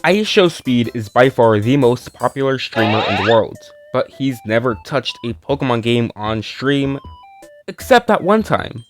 IShowSpeed is by far the most popular streamer in the world, but he's never touched a Pokemon game on stream, except that one time.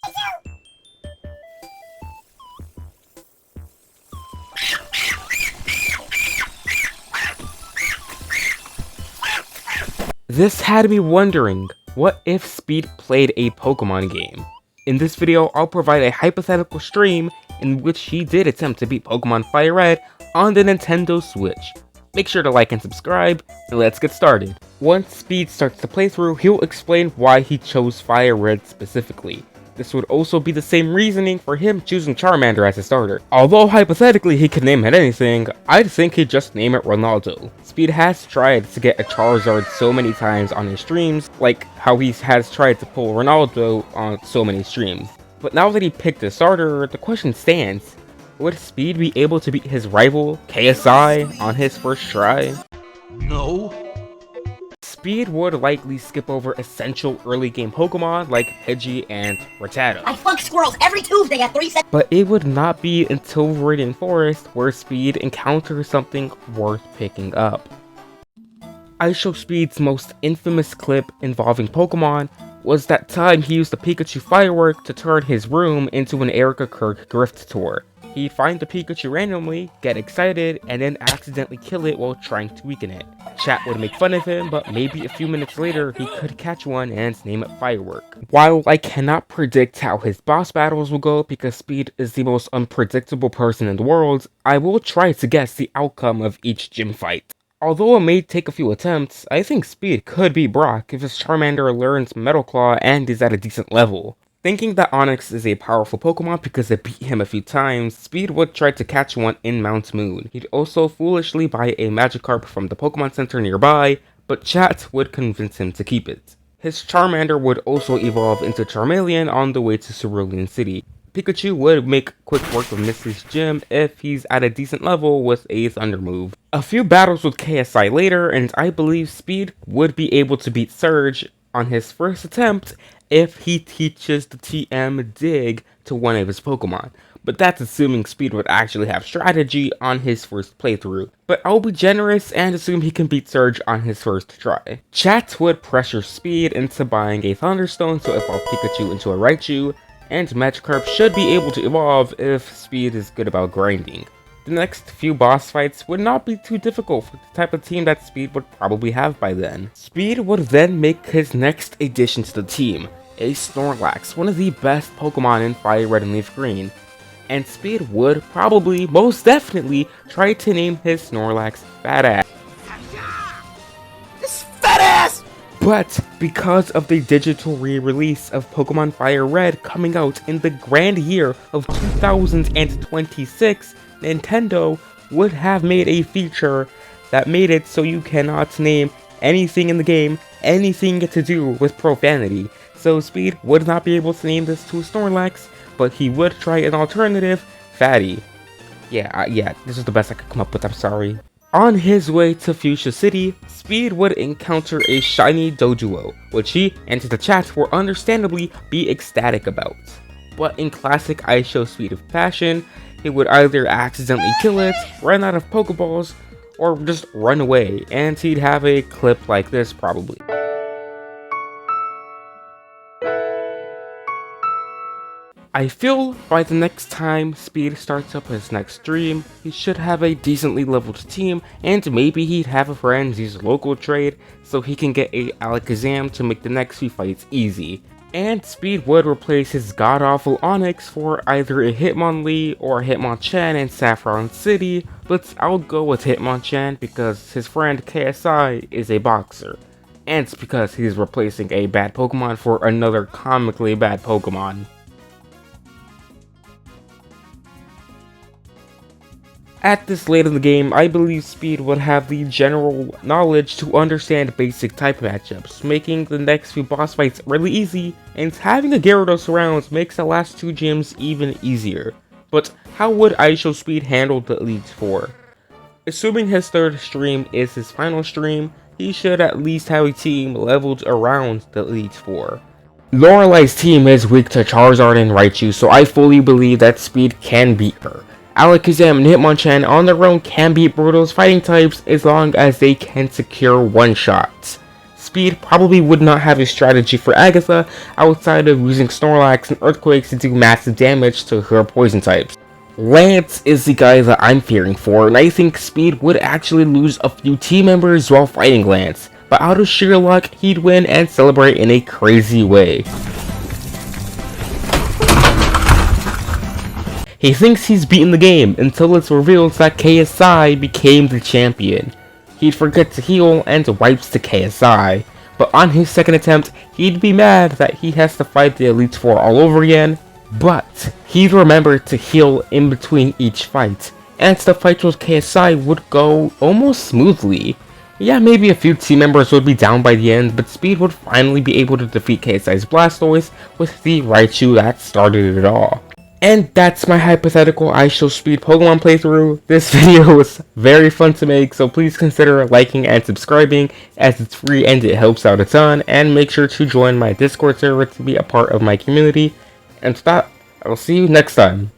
This had me wondering, what if Speed played a Pokemon game? In this video, I'll provide a hypothetical stream in which he did attempt to beat Pokemon Fire Red on the Nintendo Switch. Make sure to like and subscribe, and let's get started. Once Speed starts the playthrough, he'll explain why he chose Fire Red specifically. This would also be the same reasoning for him choosing Charmander as a starter. Although hypothetically he could name it anything, I'd think he'd just name it Ronaldo. Speed has tried to get a Charizard so many times on his streams, like how he has tried to pull Ronaldo on so many streams. But now that he picked a starter, the question stands, would Speed be able to beat his rival, KSI, on his first try? No. Speed would likely skip over essential early game Pokemon like Pidgey and Rattata. I fuck squirrels every Tuesday at 3 seconds. But it would not be until Viridian Forest where Speed encounters something worth picking up. IShowSpeed's most infamous clip involving Pokemon was that time he used the Pikachu firework to turn his room into an Erica Kirk grift tour. He'd find the Pikachu randomly, get excited, and then accidentally kill it while trying to weaken it. Chat would make fun of him, but maybe a few minutes later he could catch one and name it Firework. While I cannot predict how his boss battles will go because Speed is the most unpredictable person in the world, I will try to guess the outcome of each gym fight. Although it may take a few attempts, I think Speed could beat Brock if his Charmander learns Metal Claw and is at a decent level. Thinking that Onix is a powerful Pokemon because it beat him a few times, Speed would try to catch one in Mount Moon. He'd also foolishly buy a Magikarp from the Pokemon Center nearby, but chat would convince him to keep it. His Charmander would also evolve into Charmeleon on the way to Cerulean City. Pikachu would make quick work of Misty's gym if he's at a decent level with a Thunder move. A few battles with KSI later, and I believe Speed would be able to beat Surge on his first attempt if he teaches the TM Dig to one of his Pokemon. But that's assuming Speed would actually have strategy on his first playthrough. But I'll be generous and assume he can beat Surge on his first try. Chat would pressure Speed into buying a Thunderstone to evolve Pikachu into a Raichu, and Magikarp should be able to evolve if Speed is good about grinding. The next few boss fights would not be too difficult for the type of team that Speed would probably have by then. Speed would then make his next addition to the team, a Snorlax, one of the best Pokemon in Fire Red and Leaf Green. And Speed would probably, most definitely, try to name his Snorlax Fat Ass. This fat ass! But because of the digital re-release of Pokemon Fire Red coming out in the grand year of 2026, Nintendo would have made a feature that made it so you cannot name anything in the game anything to do with profanity. So Speed would not be able to name this to Snorlax, but he would try an alternative, Fatty. Yeah, this is the best I could come up with, I'm sorry. On his way to Fuchsia City, Speed would encounter a shiny Doduo, which he and the chat will understandably be ecstatic about. But in classic IShowSpeed fashion, he would either accidentally kill it, run out of Pokeballs, or just run away, and he'd have a clip like this probably. I feel by the next time Speed starts up his next stream, he should have a decently leveled team, and maybe he'd have a friend use local trade so he can get a Alakazam to make the next few fights easy. And Speed would replace his god-awful Onix for either a Hitmonlee or a Hitmonchan in Saffron City, but I'll go with Hitmonchan because his friend KSI is a boxer. And it's because he's replacing a bad Pokemon for another comically bad Pokemon. At this late in the game, I believe Speed would have the general knowledge to understand basic type matchups, making the next few boss fights really easy, and having a Gyarados around makes the last two gyms even easier. But how would IShowSpeed handle the Elite Four? Assuming his third stream is his final stream, he should at least have a team leveled around the Elite Four. Lorelei's team is weak to Charizard and Raichu, so I fully believe that Speed can beat her. Alakazam and Hitmonchan on their own can beat Birdo's fighting types as long as they can secure one-shots. Speed probably would not have a strategy for Agatha outside of using Snorlax and Earthquakes to do massive damage to her poison types. Lance is the guy that I'm fearing for, and I think Speed would actually lose a few team members while fighting Lance, but out of sheer luck, he'd win and celebrate in a crazy way. He thinks he's beaten the game until it's revealed that KSI became the champion. He'd forget to heal and wipes to KSI, but on his second attempt, he'd be mad that he has to fight the Elite Four all over again, but he'd remember to heal in between each fight, and the fight with KSI would go almost smoothly. Yeah, maybe a few team members would be down by the end, but Speed would finally be able to defeat KSI's Blastoise with the Raichu that started it all. And that's my hypothetical IShowSpeed Pokemon playthrough. This video was very fun to make, so please consider liking and subscribing as it's free and it helps out a ton, and make sure to join my Discord server to be a part of my community. And with that, I will see you next time.